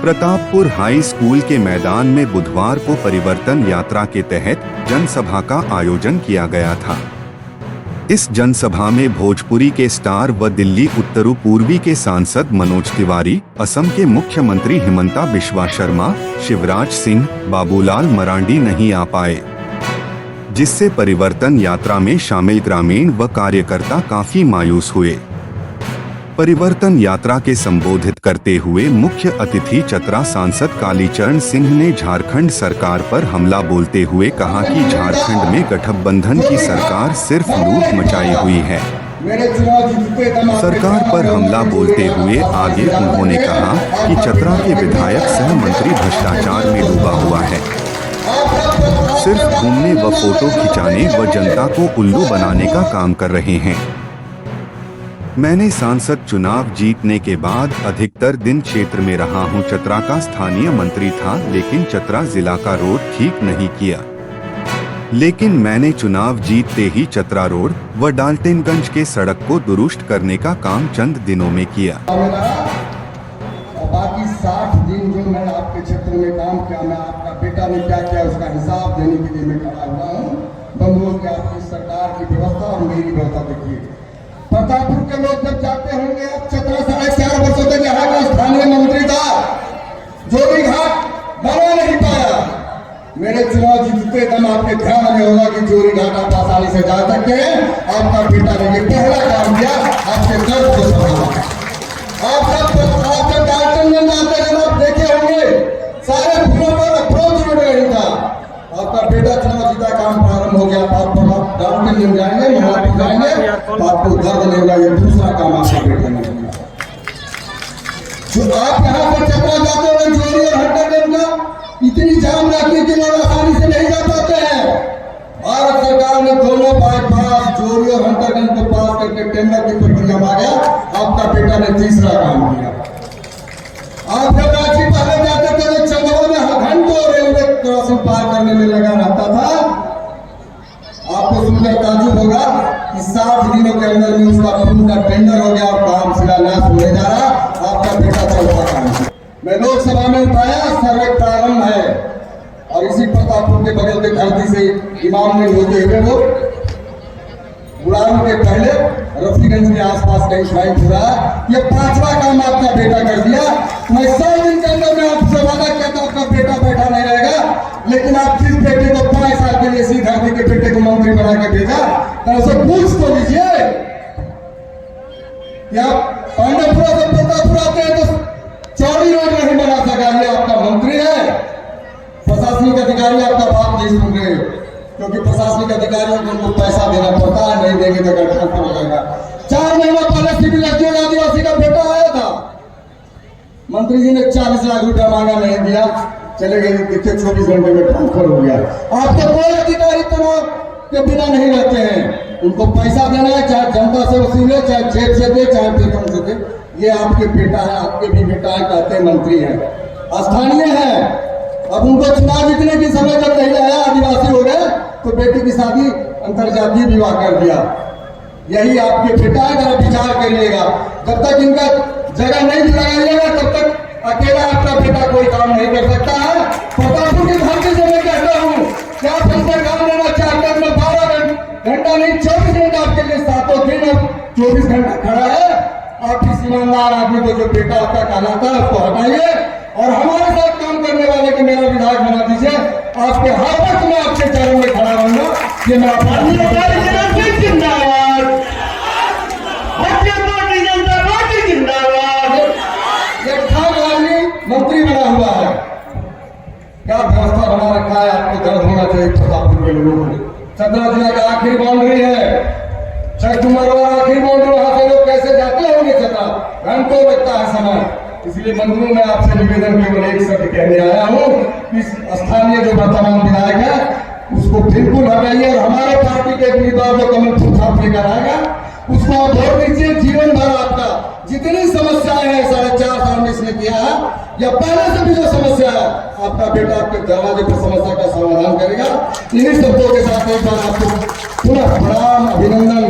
Pratappur high school के मैदान में बुधवार को परिवर्तन यात्रा के तहत जनसभा का आयोजन किया गया था। इस जनसभा में भोजपुरी के स्टार व दिल्ली उत्तर पूर्वी के सांसद मनोज तिवारी, असम के मुख्यमंत्री हिमंता बिश्वा शर्मा, शिवराज सिंह, बाबूलाल मरांडी नहीं आ पाए, जिससे परिवर्तन यात्रा में शामिल ग्रामीण व कार्यकर्ता काफी मायूस हुए। परिवर्तन यात्रा के संबोधित करते हुए मुख्य अतिथि चतरा सांसद कालीचरण सिंह ने झारखंड सरकार पर हमला बोलते हुए कहा कि झारखंड में गठबंधन की सरकार सिर्फ लूट मचाई हुई है। सरकार पर हमला बोलते हुए आगे उन्होंने कहा कि चतरा के विधायक सह मंत्री भ्रष्टाचार में डूबा हुआ है, सिर्फ घूमने व फोटो खिंचाने व जनता को उल्लू बनाने का काम कर रहे हैं। मैंने सांसद चुनाव जीतने के बाद अधिकतर दिन क्षेत्र में रहा हूं। चतरा का स्थानीय मंत्री था, लेकिन चतरा जिला का रोड ठीक नहीं किया, लेकिन मैंने चुनाव जीतते ही चतरा रोड व डाल्टनगंज के सड़क को दुरुस्त करने का काम चंद दिनों में किया। बाकी 60 दिन जो मैंने आपके क्षेत्र में काम किया, मैं आपका बेटा ने क्या किया उसका हिसाब देने के लिए मैं खड़ा हुआ हूँ। बंधुओं की आपकी सरकार की व्यवस्था और मेरी व्यवस्था देखिए। प्रतापपुर के लोग जब जाते होंगे, अब चतरा 4.5 वर्षों तक यहाँ का स्थानीय मंत्री था, जोड़ी घाट बना नहीं पाया। मेरे चुनाव जीतते दम आपके ध्यान में होगा कि जोड़ी घाट आप आसानी से जा सकते हैं। आपका बेटा ने ये पहला काम किया, आपके दर्द को समझा। आप जब डाल्टनगंज आते हैं, आप देखे होंगे सारे फूलों पर अप्रोच रोड नहीं था। आपका बेटा चुनाव जीता, काम प्रारंभ हो गया। आप डाल्टनगंज जाएंगे, महाराष्ट्र जाएंगे, तो आपको दर्द नहीं होगा। ये दूसरा काम आपके बेटे ने किया। जो आप यहाँ से चतरा जाते हैं, जोड़ी और हंटरगंज का इतनी जाम रहती है कि लोग आसानी से नहीं जा पाते हैं। भारत सरकार ने दोनों बाईपास जोड़ी और हंटरगंज को पास करके टेंडर की प्रक्रिया में आ गया। आपका बेटा ने तीसरा काम किया। आप जब रांची पहले जाते थे तो चंदौली में घंटों रेलवे क्रॉसिंग पार करने में लगा रहता था। आपको सुनकर ताजुब होगा कि 60 दिनों के अंदर में उसका पुल का टेंडर हो गया और काम शिलान्यास होने जा रहा। आपका बेटा चौथा काम। मैं लोकसभा में उठाया, सर्वे प्रारंभ है, और इसी प्रतापपुर के बगल के धरती से इमाम में होते हुए वो उड़ान के पहले रफीगंज के आसपास कहीं शायद हुआ। ये 5वां काम आपका बेटा कर दिया। मैं 100 दिन के अंदर में आपसे वादा करता हूं, आपका बेटा बैठा नहीं रहेगा, लेकिन आप जिस बेटे को 5 साल के लिए इसी धरती के बेटे को मंत्री बना के भेजा, तो उसे पूछ तो लीजिए कि आप पांडेपुरा से प्रतापपुर आते हैं तो चौड़ी रोड नहीं बना सका। ये आपका मंत्री है। प्रशासनिक अधिकारी आपका बात नहीं सुन रहे, क्योंकि प्रशासनिक अधिकारियों को उनको पैसा देना पड़ता है, नहीं देंगे तो ट्रांसफर हो जाएगा। 4 महीना पहले सिविल आदिवासी का बेटा आया था, मंत्री जी ने 40 लाख रुपया मांगा, नहीं दिया, चले गए। देखिए 24 घंटे में ट्रांसफर हो गया। आपके कोई अधिकारी तनाव के बिना नहीं रहते हैं। उनको पैसा देना है, चाहे जनता से वसूले, चाहे जेब से दे, चाहे वेतन से दे। ये आपके बेटा है, आपके भी बेटा है, कहते मंत्री है, स्थानीय है। अब उनको चुनाव जीतने की समय जब नहीं आया, आदिवासी हो गए, तो बेटी की शादी अंतरजातीय विवाह कर दिया। यही आपके बेटा है, जरा विचार करिएगा। जब तक इनका जगह नहीं लगाइएगा, तब तक अकेला आपका बेटा कोई काम नहीं कर सकता है। प्रतापपुर की धरती से मैं कहता हूँ कि आप हमसे काम लेना चाहते हैं, मैं 12 घंटा नहीं 24 घंटा आपके लिए 7 दिन और 24 घंटा खड़ा है। आप इस ईमानदार आदमी को जो बेटा आपका कहलाता है उसको हटाइए और हमारे साथ काम करने वाले को मेरा विधायक बना दीजिए। आपके हाथों में आपके चरण में खड़ा रहूंगा। ये मैं मंत्री बना हुआ है। क्या व्यवस्था बना रखा है, आपको दर्द होना चाहिए प्रतापपुर के लोगों को। चतरा जिला का आखिरी बाउंड्री है, आखिरी बाउंड्री, वहां से लोग कैसे जाते होंगे चतरा, घंटों लगता है समय। इसलिए बंधुओं मैं आपसे निवेदन केवल एक शब्द कहने आया हूँ, इस स्थानीय जो वर्तमान विधायक है उसको बिल्कुल हटाइए और हमारे पार्टी के उम्मीदवार जो कमल फूल छाप लेकर आएगा उसको आप वोट दीजिए। जीवन भर आपका जितनी समस्याएं हैं 4.5 साल में इसने किया है, या पहले से भी जो समस्या है, आपका बेटा आपके दरवाजे पर समस्या का समाधान करेगा। इन्हीं शब्दों के साथ एक बार आपको पुनः प्रणाम, अभिनंदन,